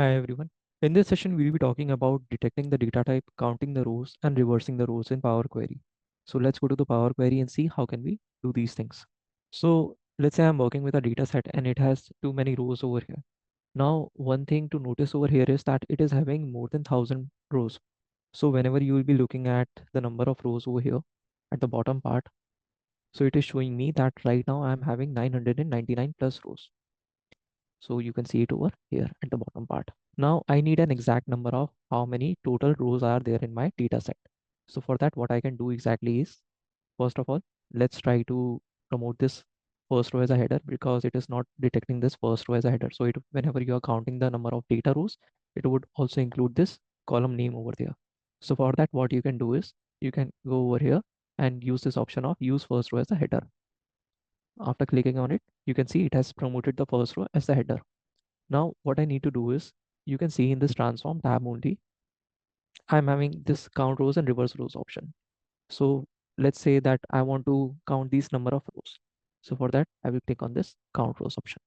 Hi everyone. In this session, we'll be talking about detecting the data type, counting the rows, and reversing the rows in Power Query. So let's go to the Power Query and see how can we do these things. So let's say I'm working with a data set and it has too many rows over here. Now, one thing to notice over here is that it is having more than 1,000 rows. So whenever you will be looking at the number of rows over here at the bottom part, so it is showing me that right now I'm having 999 plus rows. So you can see it over here at the bottom part. Now I need an exact number of how many total rows are there in my data set. So for that, what I can do exactly is, first of all, let's try to promote this first row as a header because it is not detecting this first row as a header. So whenever you are counting the number of data rows, it would also include this column name over there. So for that, what you can do is you can go over here and use this option of use first row as a header. After clicking on it, you can see it has promoted the first row as the header. Now, what I need to do is you can see in this transform tab only, I'm having this count rows and reverse rows option. So let's say that I want to count these number of rows. So for that, I will click on this count rows option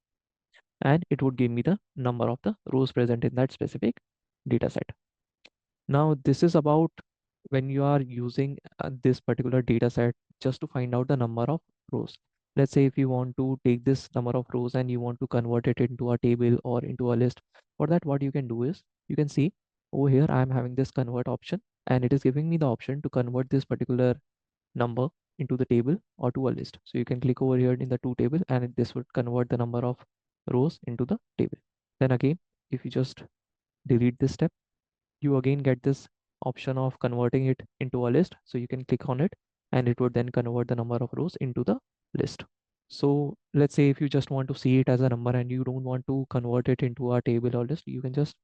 and it would give me the number of the rows present in that specific data set. Now, this is about when you are using this particular data set just to find out the number of rows. Let's say if you want to take this number of rows and you want to convert it into a table or into a list, for that, what you can do is you can see over here, I'm having this convert option and it is giving me the option to convert this particular number into the table or to a list. So you can click over here in the to table and this would convert the number of rows into the table. Then again, if you just delete this step, you again get this option of converting it into a list. So you can click on it and it would then convert the number of rows into the list. So let's say if you just want to see it as a number and you don't want to convert it into a table or list, you can just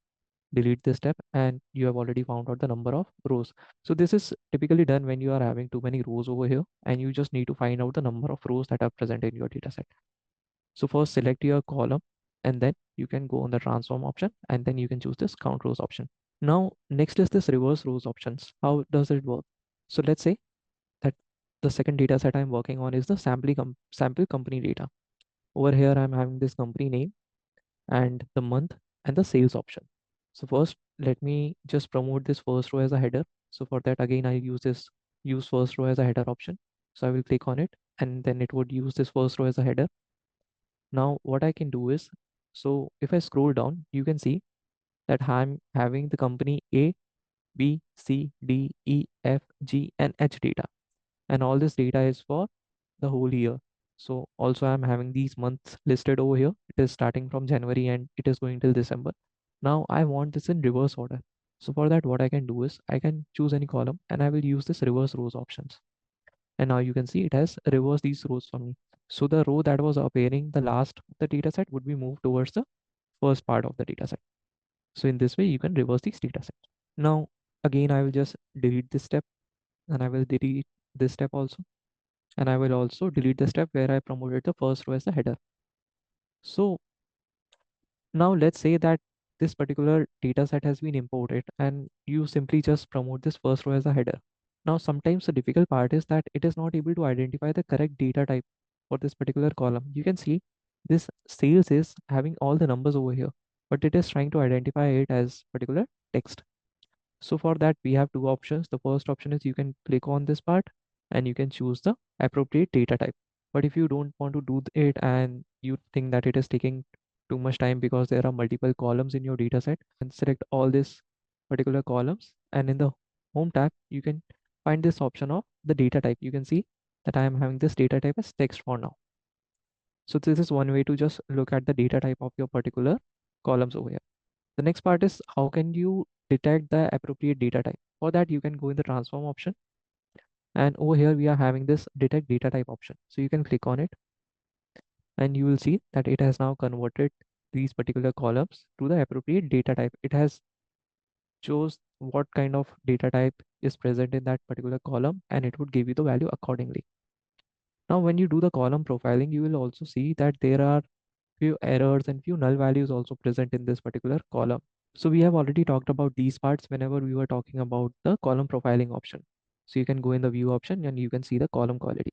delete this step and you have already found out the number of rows. So this is typically done when you are having too many rows over here and you just need to find out the number of rows that are present in your data set. So first select your column and then you can go on the transform option and then you can choose this count rows option. Now, next is this reverse rows options. How does it work? So let's say that the second data set I'm working on is the sample company data. Over here, I'm having this company name and the month and the sales option. So first, let me just promote this first row as a header. So for that, again, I use this use first row as a header option. So I will click on it and then it would use this first row as a header. Now, what I can do is, so if I scroll down, you can see that I'm having the company A, B, C, D, E, F, G, and H data. And all this data is for the whole year. So also I'm having these months listed over here. It is starting from January and it is going till December. Now I want this in reverse order. So for that, what I can do is I can choose any column and I will use this reverse rows options. And now you can see it has reversed these rows for me. So the row that was appearing the last of the data set would be moved towards the first part of the data set. So in this way, you can reverse these data sets. Now, again, I will just delete this step and I will delete this step also. And I will also delete the step where I promoted the first row as the header. So now let's say that this particular data set has been imported and you simply just promote this first row as a header. Now, sometimes the difficult part is that it is not able to identify the correct data type for this particular column. You can see this sales is having all the numbers over here, but it is trying to identify it as particular text. So for that, we have two options. The first option is you can click on this part and you can choose the appropriate data type. But if you don't want to do it and you think that it is taking too much time because there are multiple columns in your data set, and select all these particular columns. And in the home tab, you can find this option of the data type. You can see that I am having this data type as text for now. So this is one way to just look at the data type of your particular columns over here. The next part is how can you detect the appropriate data type. For that, you can go in the transform option. And over here, we are having this detect data type option. So you can click on it and you will see that it has now converted these particular columns to the appropriate data type. It has chose what kind of data type is present in that particular column and it would give you the value accordingly. Now, when you do the column profiling, you will also see that there are few errors and few null values also present in this particular column. So we have already talked about these parts whenever we were talking about the column profiling option. So you can go in the view option and you can see the column quality.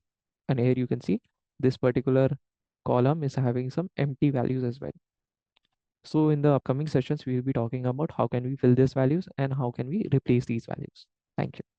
And here you can see this particular column is having some empty values as well. So in the upcoming sessions, we will be talking about how can we fill these values and how can we replace these values. Thank you.